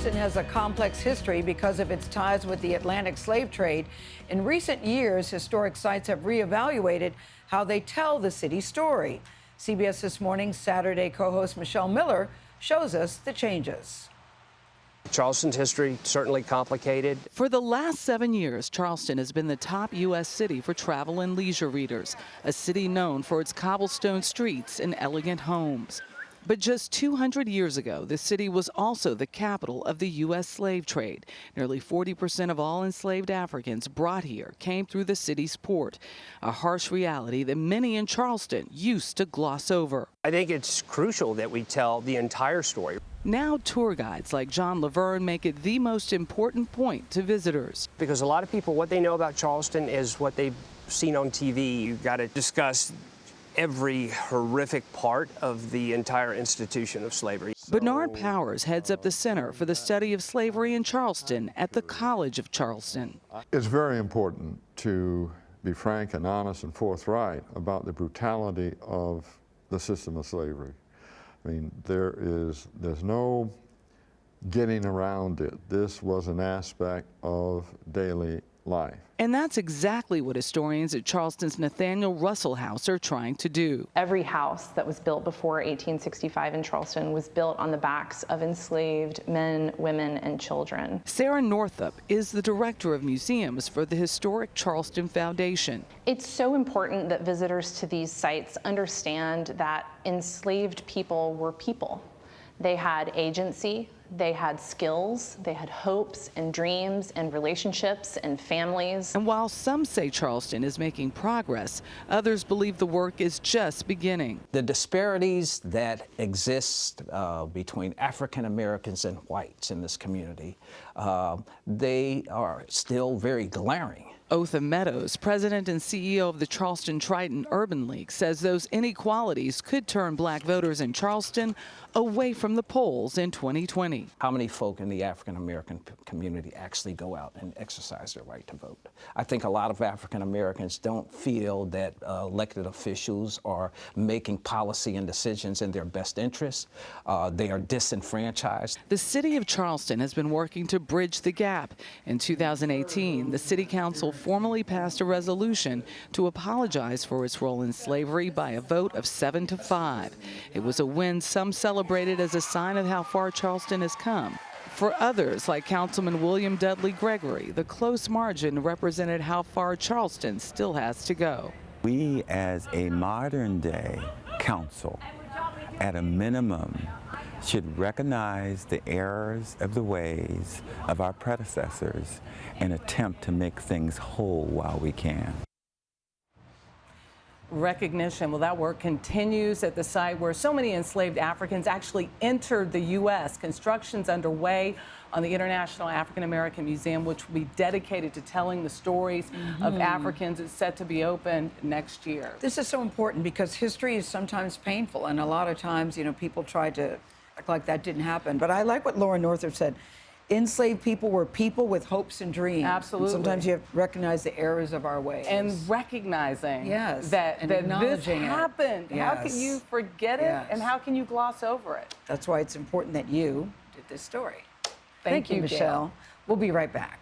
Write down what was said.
Charleston has a complex history because of its ties with the Atlantic slave trade. In recent years, historic sites have reevaluated how they tell the city's story. CBS This Morning Saturday co-host Michelle Miller shows us the changes. Charleston's history certainly complicated. For the last 7 years, Charleston has been the top U.S. city for travel and leisure readers, a city known for its cobblestone streets and elegant homes. But just 200 years ago, the city was also the capital of the U.S. slave trade. Nearly 40% of all enslaved Africans brought here came through the city's port, a harsh reality that many in Charleston used to gloss over. I think it's crucial that we tell the entire story. Now tour guides like John Laverne make it the most important point to visitors. Because a lot of people, what they know about Charleston is what they've seen on TV. You've got to discuss every horrific part of the entire institution of slavery. Bernard Powers heads up the Center for the Study of Slavery in Charleston at the College of Charleston. It's very important to be frank and honest and forthright about the brutality of the system of slavery. I mean, there's no getting around it. This was an aspect of daily life. And that's exactly what historians at Charleston's Nathaniel Russell House are trying to do. Every house that was built before 1865 in Charleston was built on the backs of enslaved men, women, and children. Sarah Northup is the director of museums for the historic Charleston Foundation. It's so important that visitors to these sites understand that enslaved people were people. They had agency, they had skills, they had hopes and dreams and relationships and families. And while some say Charleston is making progress, others believe the work is just beginning. The disparities that exist between African Americans and whites in this community, they are still very glaring. Otha Meadows, president and CEO of the Charleston Triton Urban League, says those inequalities could turn black voters in Charleston away from the polls in 2020. How many folk in the African American community actually go out and exercise their right to vote? I think a lot of African Americans don't feel that elected officials are making policy and decisions in their best interest. They are disenfranchised. The city of Charleston has been working to bridge the gap. In 2018, the city council formally passed a resolution to apologize for its role in slavery by a vote of 7-5. It was a win some celebrated as a sign of how far Charleston has come. For others, like Councilman William Dudley Gregory, the close margin represented how far Charleston still has to go. We, as a modern-day council, at a minimum, should recognize the errors of the ways of our predecessors and attempt to make things whole while we can. Recognition. Well, that work continues at the site where so many enslaved Africans actually entered the U.S. Construction's underway on the International African American Museum, which will be dedicated to telling the stories of Africans. It's set to be opened next year. This is so important because history is sometimes painful, and a lot of times, you know, people try to act like that didn't happen. But I like what Laura Northup said. Enslaved people were people with hopes and dreams. Absolutely. And sometimes you have to recognize the errors of our ways. And recognizing that this happened. Yes. How can you forget it, and how can you gloss over it? That's why it's important that you did this story. Thank you, Michelle. Gayle. We'll be right back.